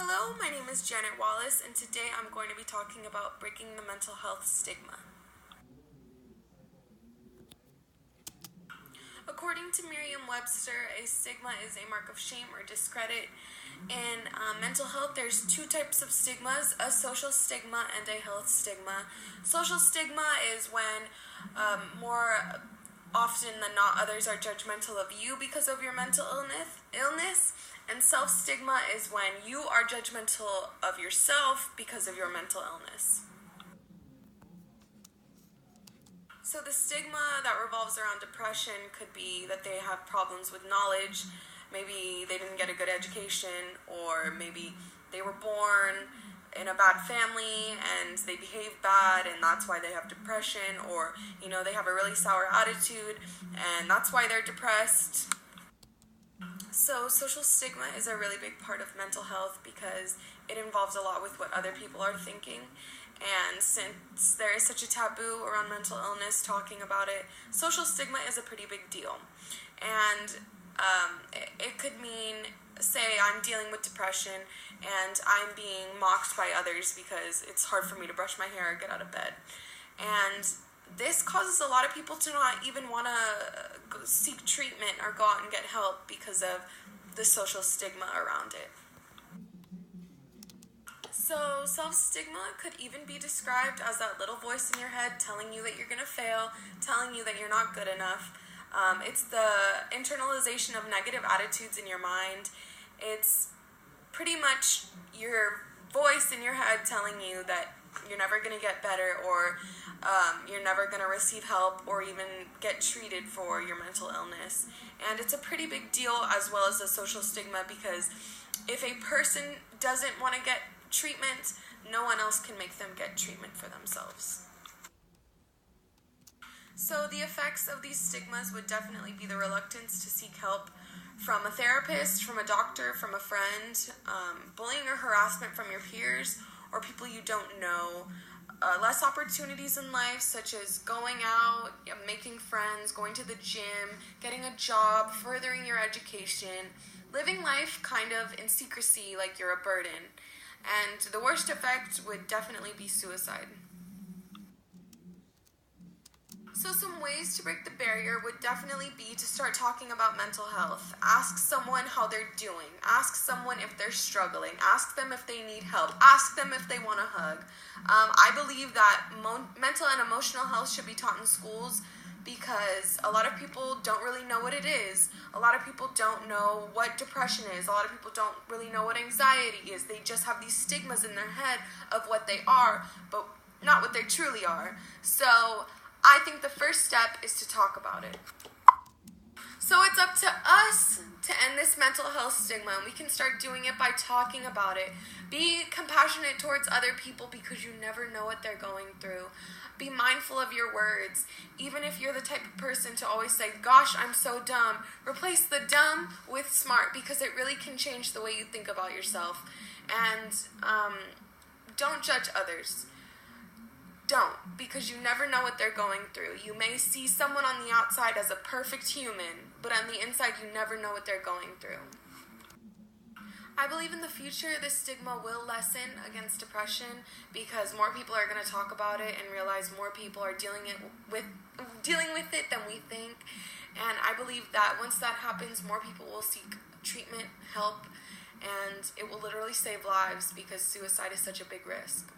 Hello, my name is Janet Wallace, and today I'm going to be talking about breaking the mental health stigma. According to Merriam-Webster, a stigma is a mark of shame or discredit. In mental health, there's two types of stigmas, a social stigma and a health stigma. Social stigma is when more often than not others are judgmental of you because of your mental illness. And self-stigma is when you are judgmental of yourself because of your mental illness. So the stigma that revolves around depression could be that they have problems with knowledge, maybe they didn't get a good education, or maybe they were born in a bad family and they behave bad and that's why they have depression, or they have a really sour attitude and that's why they're depressed. So social stigma is a really big part of mental health because it involves a lot with what other people are thinking. And since there is such a taboo around mental illness, talking about it, social stigma is a pretty big deal. And it could mean, say, I'm dealing with depression and I'm being mocked by others because it's hard for me to brush my hair or get out of bed. And this causes a lot of people to not even want to seek treatment or go out and get help because of the social stigma around it. So self-stigma could even be described as that little voice in your head telling you that you're going to fail, telling you that you're not good enough. It's the internalization of negative attitudes in your mind. It's pretty much your voice in your head telling you that you're never going to get better, or you're never going to receive help or even get treated for your mental illness. And it's a pretty big deal, as well as the social stigma, because if a person doesn't want to get treatment, no one else can make them get treatment for themselves. So the effects of these stigmas would definitely be the reluctance to seek help from a therapist, from a doctor, from a friend, bullying or harassment from your peers or people you don't know, less opportunities in life, such as going out, making friends, going to the gym, getting a job, furthering your education, living life kind of in secrecy like you're a burden. And the worst effect would definitely be suicide. So some ways to break the barrier would definitely be to start talking about mental health. Ask someone how they're doing. Ask someone if they're struggling. Ask them if they need help. Ask them if they want a hug. I believe that mental and emotional health should be taught in schools because a lot of people don't really know what it is. A lot of people don't know what depression is. A lot of people don't really know what anxiety is. They just have these stigmas in their head of what they are, but not what they truly are. So I think the first step is to talk about it. So it's up to us to end this mental health stigma, and we can start doing it by talking about it. Be compassionate towards other people because you never know what they're going through. Be mindful of your words. Even if you're the type of person to always say, gosh, I'm so dumb, replace the dumb with smart, because it really can change the way you think about yourself. And don't judge others. Don't, because you never know what they're going through. You may see someone on the outside as a perfect human, but on the inside you never know what they're going through. I believe in the future this stigma will lessen against depression because more people are going to talk about it and realize more people are dealing with it than we think. And I believe that once that happens, more people will seek treatment, help, and it will literally save lives because suicide is such a big risk.